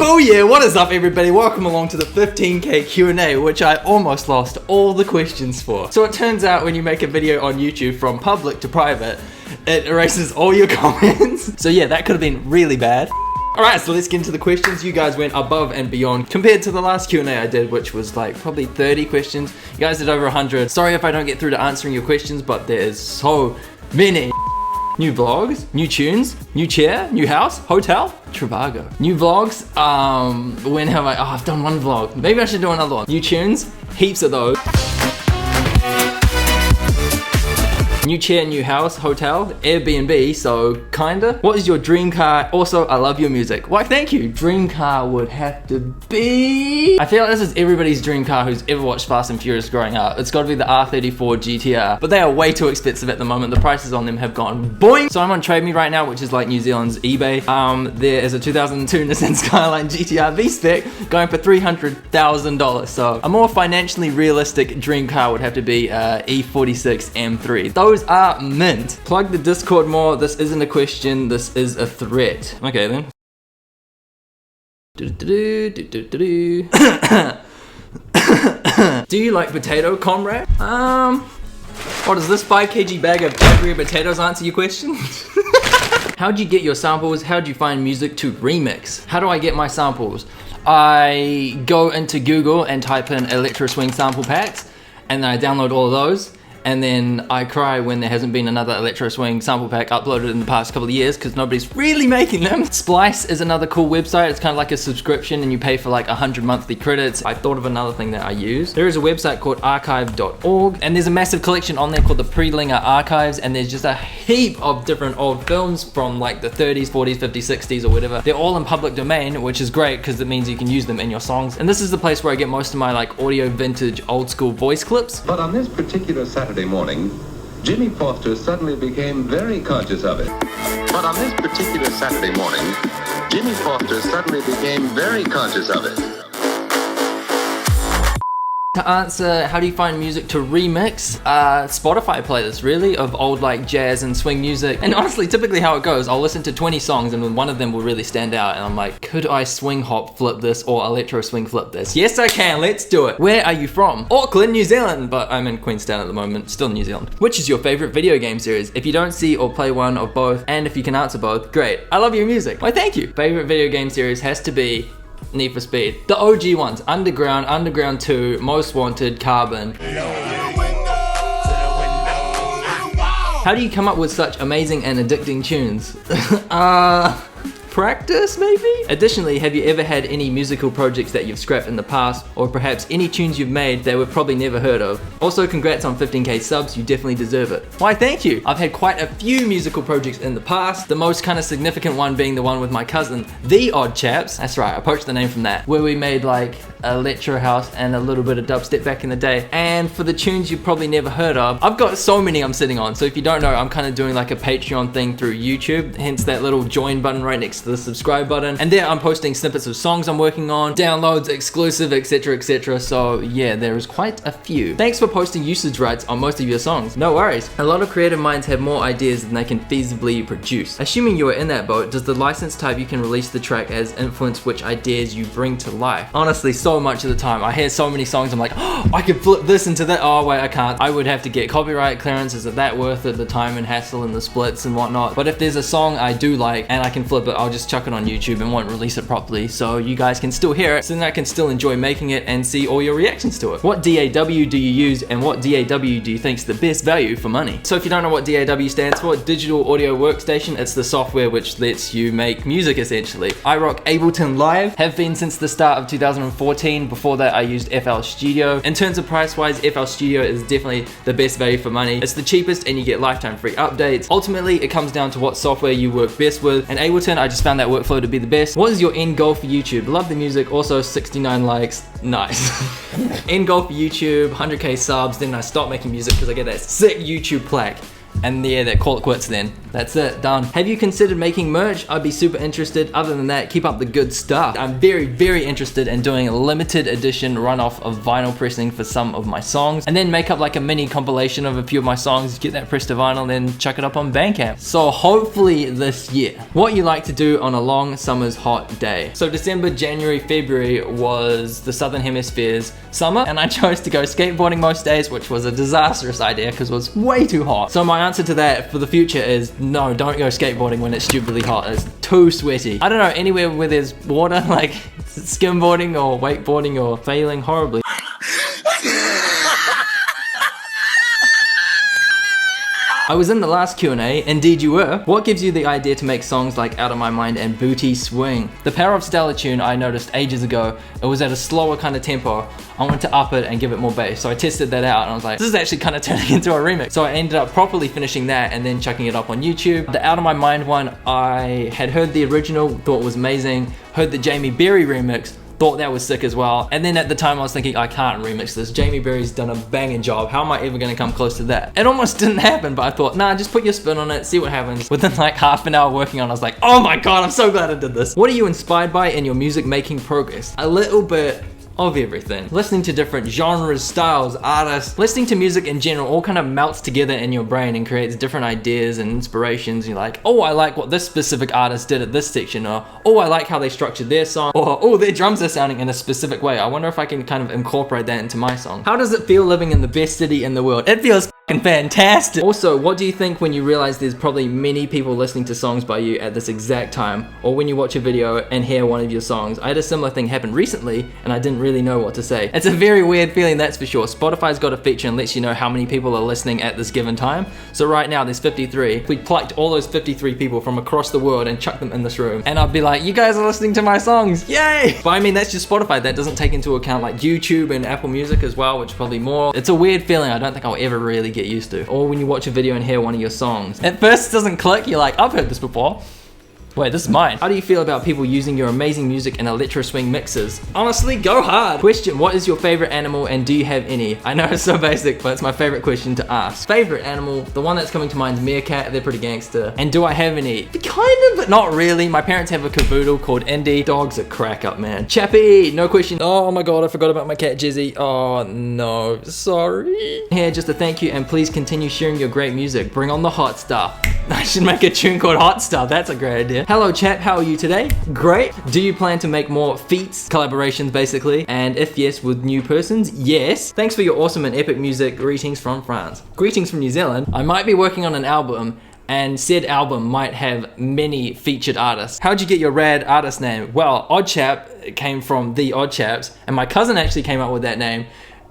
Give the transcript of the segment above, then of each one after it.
Booyah! What is up, everybody? Welcome along to the 15k Q&A, which I almost lost all the questions for. So it turns out when you make a video on YouTube from public to private, it erases all your comments. So yeah, that could have been really bad. Alright, so let's get into the questions. You guys went above and beyond compared to the last Q&A I did, which was like probably 30 questions. You guys did over 100. Sorry if I don't get through to answering your questions, but there's so many. New vlogs, new tunes, new chair, new house, hotel, Trivago. New vlogs, when have I've done one vlog. Maybe I should do another one. New tunes, heaps of those. New chair, new house, hotel, Airbnb, so kinda. What is your dream car? Also, I love your music. Why, thank you. Dream car would have to be... I feel like this is everybody's dream car who's ever watched Fast and Furious growing up. It's gotta be the R34 GTR, but they are way too expensive at the moment. The prices on them have gone boing. So I'm on Trade Me right now, which is like New Zealand's eBay. There is a 2002 Nissan Skyline GTR V-Spec going for $300,000. So a more financially realistic dream car would have to be E46 M3. Those are mint. Plug the Discord more. This isn't a question, this is a threat. Okay then. Do you like potato, comrade? What is this 5 kg bag of angry potatoes answer your question? How'd you get your samples? How'd you find music to remix? How do I get my samples? I go into Google and type in electro swing sample packs, and then I download all of those. And then I cry when there hasn't been another electro swing sample pack uploaded in the past couple of years because nobody's really making them. Splice is another cool website. It's kind of like a subscription and you pay for like 100 monthly credits. I thought of another thing that I use. There is a website called archive.org and there's a massive collection on there called the Prelinger Archives, and there's just a heap of different old films from like the 30s, 40s, 50s, 60s or whatever. They're all in public domain, which is great because it means you can use them in your songs. And this is the place where I get most of my like audio vintage old school voice clips. But on this particular Saturday morning, Jimmy Foster suddenly became very conscious of it. But on this particular Saturday morning, Jimmy Foster suddenly became very conscious of it. To answer, how do you find music to remix? Spotify playlists, really, of old like jazz and swing music. And honestly, typically how it goes, I'll listen to 20 songs and one of them will really stand out and I'm like, could I swing hop flip this or electro swing flip this? Yes I can, let's do it. Where are you from? Auckland, New Zealand, but I'm in Queenstown at the moment, still New Zealand. Which is your favorite video game series? If you don't see or play one of both, and if you can answer both, great. I love your music. Why, thank you. Favorite video game series has to be Need for Speed. The OG ones, Underground, Underground 2, Most Wanted, Carbon. How do you come up with such amazing and addicting tunes? Practice, maybe? Additionally, have you ever had any musical projects that you've scrapped in the past, or perhaps any tunes you've made that we've probably never heard of? Also, congrats on 15k subs, you definitely deserve it. Why, thank you! I've had quite a few musical projects in the past, the most kind of significant one being the one with my cousin, The Odd Chaps. That's right, I poached the name from that. Where we made like electro house and a little bit of dubstep back in the day. And for the tunes you've probably never heard of, I've got so many I'm sitting on. So if you don't know, I'm kind of doing like a Patreon thing through YouTube, hence that little join button right next to the subscribe button. And there I'm posting snippets of songs I'm working on, downloads, exclusive, etc, etc. So yeah, there is quite a few. Thanks for posting usage rights on most of your songs. No worries. A lot of creative minds have more ideas than they can feasibly produce. Assuming you are in that boat, does the license type you can release the track as influence which ideas you bring to life? Honestly, so much of the time. I hear so many songs, I'm like, oh, I could flip this into that. Oh wait, I can't. I would have to get copyright clearance. Is it that worth it? The time and hassle and the splits and whatnot. But if there's a song I do like and I can flip it, I'll just chuck it on YouTube and won't release it properly so you guys can still hear it, so then I can still enjoy making it and see all your reactions to it. What DAW do you use and what DAW do you think is the best value for money? So if you don't know what DAW stands for, Digital Audio Workstation, it's the software which lets you make music essentially. I rock Ableton Live, have been since the start of 2014. Before that I used FL Studio. In terms of price wise, FL Studio is definitely the best value for money. It's the cheapest and you get lifetime free updates. Ultimately, it comes down to what software you work best with. And Ableton, I just found that workflow to be the best. What is your end goal for YouTube? Love the music, also 69 likes, nice. End goal for YouTube, 100k subs, then I stop making music because I get that sick YouTube plaque. And yeah, that call it quits then. That's it, done. Have you considered making merch? I'd be super interested. Other than that, keep up the good stuff. I'm very, very interested in doing a limited edition runoff of vinyl pressing for some of my songs, and then make up like a mini compilation of a few of my songs, get that pressed to vinyl, then chuck it up on Bandcamp. So hopefully this year. What you like to do on a long summer's hot day. So December, January, February was the Southern Hemisphere's summer, and I chose to go skateboarding most days, which was a disastrous idea because it was way too hot. So my answer to that for the future is no, don't go skateboarding when it's stupidly hot. It's too sweaty. I don't know, anywhere where there's water, like skimboarding or wakeboarding or failing horribly. I was in the last Q&A, indeed you were. What gives you the idea to make songs like Out of My Mind and Booty Swing? The Power of Stella tune I noticed ages ago, it was at a slower kind of tempo. I wanted to up it and give it more bass, so I tested that out and I was like, this is actually kind of turning into a remix. So I ended up properly finishing that and then chucking it up on YouTube. The Out of My Mind one, I had heard the original, thought it was amazing, heard the Jamie Berry remix, thought that was sick as well. And then at the time I was thinking, I can't remix this. Jamie Berry's done a banging job. How am I ever gonna come close to that? It almost didn't happen, but I thought, nah, just put your spin on it, see what happens. Within like half an hour working on it, I was like, oh my God, I'm so glad I did this. What are you inspired by in your music making progress? A little bit of everything. Listening to different genres, styles, artists, listening to music in general all kind of melts together in your brain and creates different ideas and inspirations. You're like, oh, I like what this specific artist did at this section, or oh, I like how they structured their song, or oh, their drums are sounding in a specific way. I wonder if I can kind of incorporate that into my song. How does it feel living in the best city in the world? It feels fantastic. Also, what do you think when you realize there's probably many people listening to songs by you at this exact time, or when you watch a video and hear one of your songs? I had a similar thing happen recently and I didn't really know what to say. It's a very weird feeling, that's for sure. Spotify's got a feature and lets you know how many people are listening at this given time. So right now there's 53. If we plucked all those 53 people from across the world and chucked them in this room, and I'd be like, you guys are listening to my songs, yay! But I mean, that's just Spotify. That doesn't take into account like YouTube and Apple Music as well, which is probably more. It's a weird feeling I don't think I'll ever really get used to. Or when you watch a video and hear one of your songs. At first it doesn't click, you're like, I've heard this before. Wait, this is mine. How do you feel about people using your amazing music in electro swing mixes? Honestly, go hard. Question, what is your favorite animal and do you have any? I know it's so basic, but it's my favorite question to ask. Favorite animal, the one that's coming to mind is meerkat. They're pretty gangster. And do I have any? Kind of, but not really. My parents have a cavoodle called Indy. Dog's a crack up, man. Chappy, no question. Oh my God, I forgot about my cat Jizzy. Oh no, sorry. Here, just a thank you and please continue sharing your great music. Bring on the hot stuff. I should make a tune called Hot Stuff. That's a great idea. Hello Chap, how are you today? Great. Do you plan to make more feats, collaborations basically? And if yes, with new persons? Yes. Thanks for your awesome and epic music. Greetings from France. Greetings from New Zealand. I might be working on an album and said album might have many featured artists. How'd you get your rad artist name? Well, Odd Chap came from The Odd Chaps, and my cousin actually came up with that name.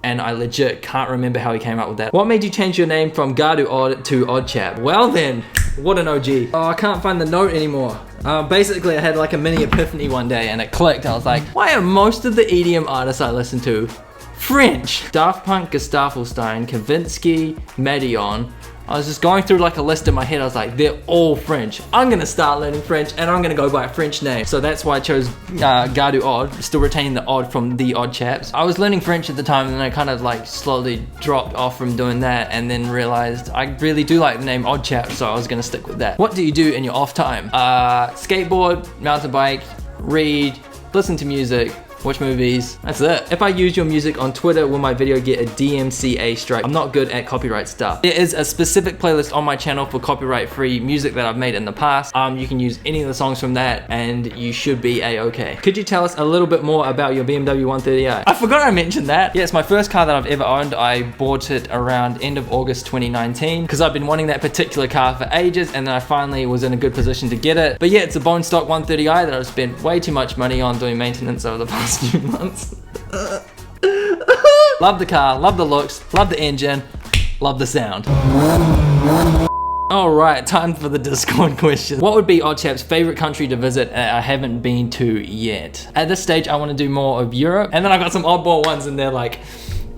And I legit can't remember how he came up with that. What made you change your name from Gardu Odd to Odd Chap? Well then, what an OG. Oh, I can't find the note anymore. Basically, I had like a mini epiphany one day and it clicked. I was like, why are most of the EDM artists I listen to French? Daft Punk, Gustaffelstein, Kavinsky, Madion. I was just going through like a list in my head. I was like, they're all French. I'm gonna start learning French and I'm gonna go by a French name. So that's why I chose Gardu Odd, still retaining the odd from The Odd Chaps. I was learning French at the time and then I kind of like slowly dropped off from doing that and then realized I really do like the name Odd Chap, so I was gonna stick with that. What do you do in your off time? Skateboard, mountain bike, read, listen to music, watch movies, that's it. If I use your music on Twitter, will my video get a DMCA strike? I'm not good at copyright stuff. There is a specific playlist on my channel for copyright-free music that I've made in the past. You can use any of the songs from that and you should be a-okay. Could you tell us a little bit more about your BMW 130i? I forgot I mentioned that. Yeah, it's my first car that I've ever owned. I bought it around end of August 2019 because I've been wanting that particular car for ages and then I finally was in a good position to get it. But yeah, it's a bone stock 130i that I've spent way too much money on doing maintenance over the past few months. Love the car, love the looks, love the engine, love the sound. Alright, time for the Discord question. What would be Odd Chap's favorite country to visit that I haven't been to yet? At this stage, I want to do more of Europe, and then I've got some oddball ones in there like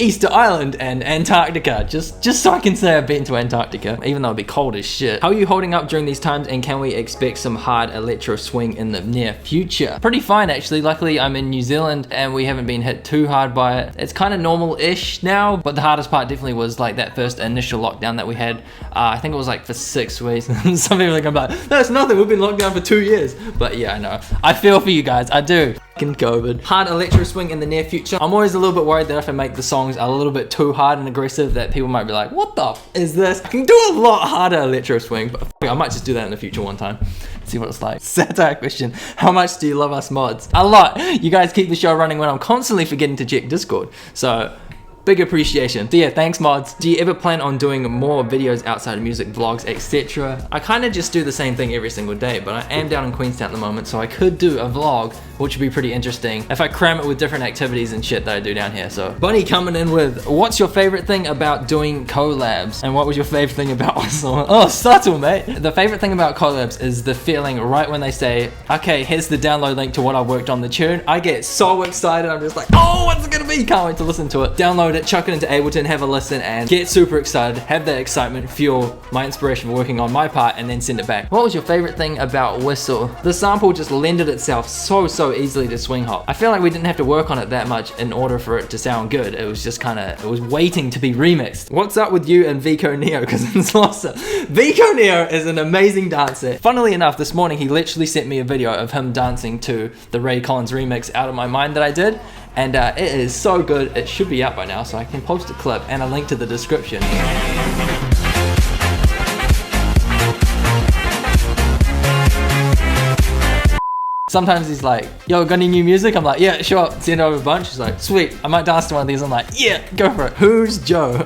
Easter Island and Antarctica, just so I can say I've been to Antarctica, even though it'd be cold as shit. How are you holding up during these times, and can we expect some hard electro swing in the near future? Pretty fine actually. Luckily I'm in New Zealand and we haven't been hit too hard by it. It's kind of normal-ish now, but the hardest part definitely was like that first initial lockdown that we had. I think it was like for 6 weeks. Some people are gonna be like, that's nothing, we've been locked down for 2 years. But yeah, I know. I feel for you guys, I do. Fucking COVID. Hard electro swing in the near future. I'm always a little bit worried that if I make the songs a little bit too hard and aggressive, that people might be like, what the f is this? I can do a lot harder electro swing, but I might just do that in the future one time. See what it's like. Satire question. How much do you love us mods? A lot. You guys keep the show running when I'm constantly forgetting to check Discord. So big appreciation. So yeah, thanks mods. Do you ever plan on doing more videos outside of music, vlogs, etc.? I kind of just do the same thing every single day, but I am down in Queenstown at the moment, so I could do a vlog, which would be pretty interesting if I cram it with different activities and shit that I do down here. So Bunny coming in with, what's your favorite thing about doing collabs? And what was your favorite thing about Whistle? Oh, subtle, mate. The favorite thing about collabs is the feeling right when they say, okay, here's the download link to what I worked on the tune. I get so excited. I'm just like, oh, what's it gonna be? Can't wait to listen to it. Download it, chuck it into Ableton, have a listen, and get super excited, have that excitement fuel my inspiration for working on my part, and then send it back. What was your favorite thing about Whistle? The sample just lended itself so easily to swing hop. I feel like we didn't have to work on it that much in order for it to sound good. It was just it was waiting to be remixed. What's up with you and Vico Neo? Because it's lost it. Vico Neo is an amazing dancer. Funnily enough, this morning he literally sent me a video of him dancing to the Ray Collins remix Out of My Mind that I did. And it is so good. It should be out by now, so I can post a clip and a link to the description. Sometimes he's like, yo, got any new music? I'm like, yeah, sure, send over a bunch. He's like, sweet, I might dance to one of these. I'm like, yeah, go for it. Who's Joe?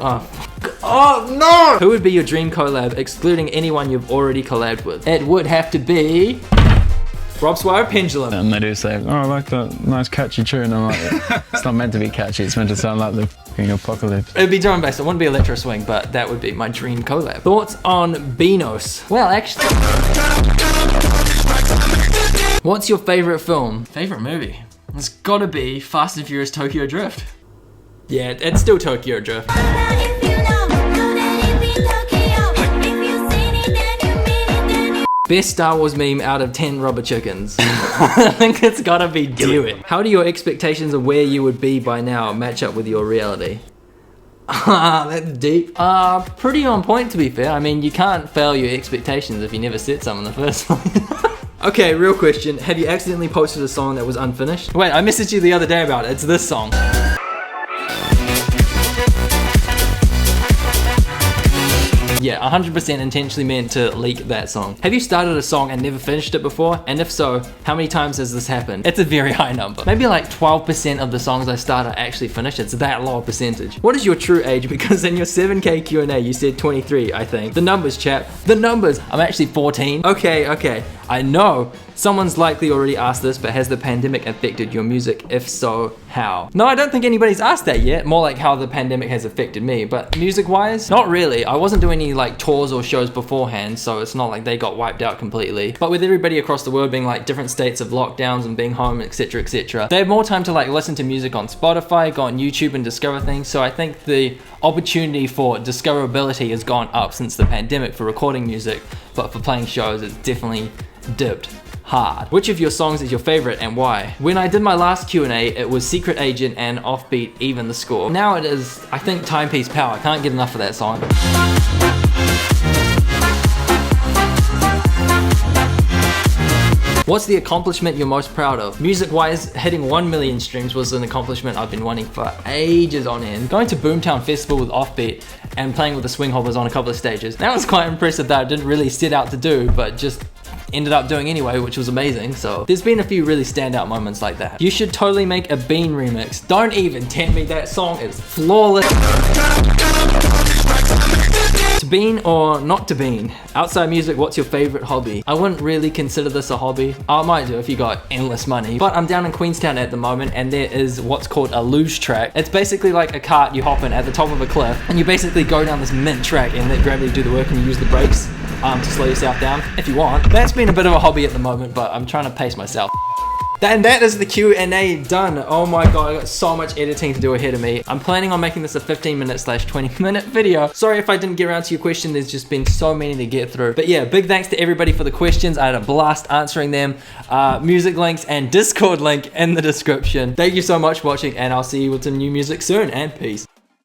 Oh no! Who would be your dream collab, excluding anyone you've already collabed with? It would have to be Rob Swire, Pendulum. And they do say, oh, I like that nice catchy tune. I'm like, it's not meant to be catchy, it's meant to sound like the fucking apocalypse. It'd be drum based, it wouldn't be electro swing, but that would be my dream collab. Thoughts on Beanos? Well, actually, what's your favorite film? Favorite movie? It's gotta be Fast and Furious Tokyo Drift. Yeah, it's still Tokyo Drift. Best Star Wars meme out of 10 rubber chickens. I think it's gotta be Do It. How do your expectations of where you would be by now match up with your reality? That's deep. Pretty on point to be fair. I mean, you can't fail your expectations if you never set some in the first place. Okay, real question. Have you accidentally posted a song that was unfinished? Wait, I messaged you the other day about it. It's this song. Yeah, 100% intentionally meant to leak that song. Have you started a song and never finished it before? And if so, how many times has this happened? It's a very high number. Maybe like 12% of the songs I start are actually finished. It's that low percentage. What is your true age? Because in your 7K Q&A, you said 23, I think. The numbers, chap. The numbers. I'm actually 14. Okay. I know someone's likely already asked this, but has the pandemic affected your music? If so, how? No, I don't think anybody's asked that yet. More like how the pandemic has affected me, but music-wise, not really. I wasn't doing any like tours or shows beforehand, so it's not like they got wiped out completely. But with everybody across the world being like different states of lockdowns and being home, etc., they have more time to like listen to music on Spotify, go on YouTube and discover things. So I think the opportunity for discoverability has gone up since the pandemic for recording music, but for playing shows, it's definitely dipped hard. Which of your songs is your favorite and why? When I did my last Q&A, it was Secret Agent and Offbeat Even the Score. Now it is, I think, Timepiece Power. I can't get enough of that song. What's the accomplishment you're most proud of? Music-wise, hitting 1 million streams was an accomplishment I've been wanting for ages on end. Going to Boomtown Festival with Offbeat and playing with the Swing Hoppers on a couple of stages. That was quite impressive that I didn't really set out to do, but just ended up doing anyway, which was amazing. So there's been a few really standout moments like that. You should totally make a Bean remix. Don't even tempt me, that song is flawless. To Bean or not to Bean? Outside music, what's your favorite hobby? I wouldn't really consider this a hobby. I might do if you got endless money. But I'm down in Queenstown at the moment and there is what's called a luge track. It's basically like a cart you hop in at the top of a cliff and you basically go down this mint track and let gravity do the work and you use the brakes to slow yourself down if you want. That's been a bit of a hobby at the moment, but I'm trying to pace myself. And that is the Q&A done. Oh my god, I got so much editing to do ahead of me. I'm planning on making this a 15-minute/20-minute video. Sorry if I didn't get around to your question, there's just been so many to get through. But yeah, big thanks to everybody for the questions. I had a blast answering them. Music links and Discord link in the description. Thank you so much for watching, and I'll see you with some new music soon, and peace.